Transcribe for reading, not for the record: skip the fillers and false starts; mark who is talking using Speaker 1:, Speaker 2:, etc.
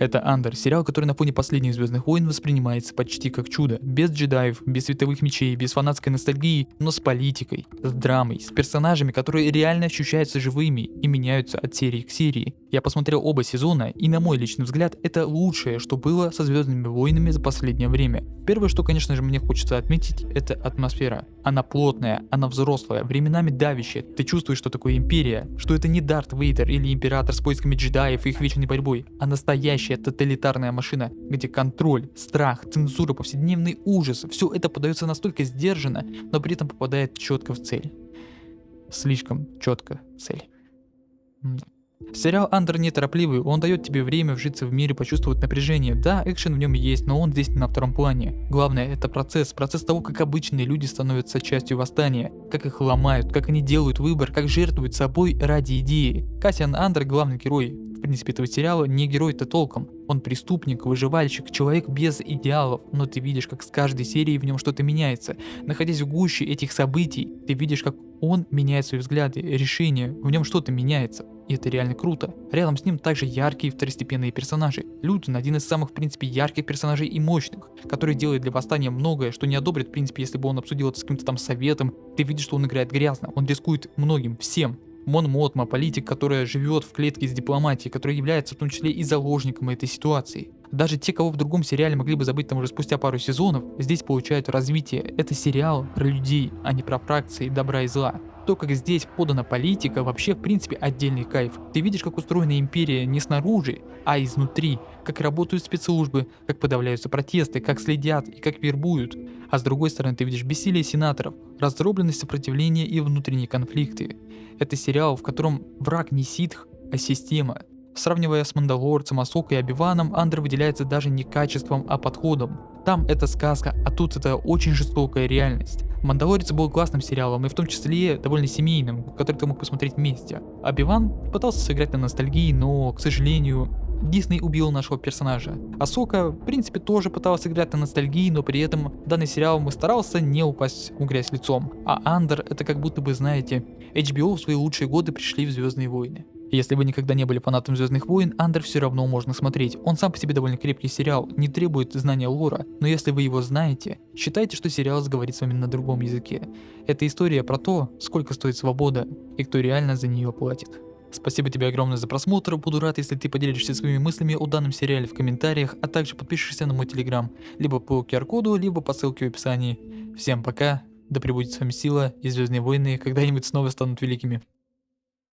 Speaker 1: Это Андор, сериал, который на фоне последних Звездных войн воспринимается почти как чудо. Без джедаев, без световых мечей, без фанатской ностальгии, но с политикой, с драмой, с персонажами, которые реально ощущаются живыми и меняются от серии к серии. Я посмотрел оба сезона, и на мой личный взгляд, это лучшее, что было со Звездными войнами за последнее время. Первое, что, конечно же, мне хочется отметить, это атмосфера. Она плотная, она взрослая, временами давящая. Ты чувствуешь, что такое империя, что это не Дарт Вейдер или Император с поисками джедаев и их вечной борьбой, а настоящая тоталитарная машина, где контроль, страх, цензура, повседневный ужас, все это подается настолько сдержанно, но при этом попадает четко в цель. Слишком четко в цель. Сериал Андор неторопливый, он дает тебе время вжиться в мир и почувствовать напряжение. Да, экшен в нем есть, но он здесь на втором плане. Главное это процесс того, как обычные люди становятся частью восстания, как их ломают, как они делают выбор, как жертвуют собой ради идеи. Кассиан Андор, главный герой, в принципе, этого сериала, не герой-то толком. Он преступник, выживальщик, человек без идеалов, но ты видишь, как с каждой серией в нем что-то меняется. Находясь в гуще этих событий, ты видишь, как он меняет свои взгляды, решения, в нем что-то меняется. И это реально круто. Рядом с ним также яркие второстепенные персонажи. Людвин один из самых, в принципе, ярких персонажей и мощных, который делает для восстания многое, что не одобрит, в принципе, если бы он обсудил это с каким-то там советом. Ты видишь, что он играет грязно, он рискует многим, всем. Мон Мотма, политик, которая живет в клетке с дипломатией, который является в том числе и заложником этой ситуации. Даже те, кого в другом сериале могли бы забыть там уже спустя пару сезонов, здесь получают развитие. Это сериал про людей, а не про фракции добра и зла. То, как здесь подана политика, вообще в принципе отдельный кайф. Ты видишь, как устроена империя не снаружи, а изнутри. Как работают спецслужбы, как подавляются протесты, как следят и как вербуют. А с другой стороны ты видишь бессилие сенаторов, раздробленность сопротивления и внутренние конфликты. Это сериал, в котором враг не ситх, а система. Сравнивая с Мандалорцем, Асокой и Оби-Ваном, Андор выделяется даже не качеством, а подходом. Там это сказка, а тут это очень жестокая реальность. Мандалорец был классным сериалом, и в том числе довольно семейным, который ты мог посмотреть вместе. Оби-Ван пытался сыграть на ностальгии, но, к сожалению, Дисней убил нашего персонажа. Асока, в принципе, тоже пыталась играть на ностальгии, но при этом данный сериал старался не упасть в грязь лицом. А Андор, это как будто бы, знаете, HBO в свои лучшие годы пришли в Звездные войны. Если вы никогда не были фанатом Звездных войн, Андор все равно можно смотреть. Он сам по себе довольно крепкий сериал, не требует знания лора, но если вы его знаете, считайте, что сериал заговорит с вами на другом языке. Это история про то, сколько стоит свобода и кто реально за нее платит. Спасибо тебе огромное за просмотр, буду рад, если ты поделишься своими мыслями о данном сериале в комментариях, а также подпишешься на мой телеграм, либо по QR-коду, либо по ссылке в описании. Всем пока, да пребудет с вами сила, и Звездные войны когда-нибудь снова станут великими.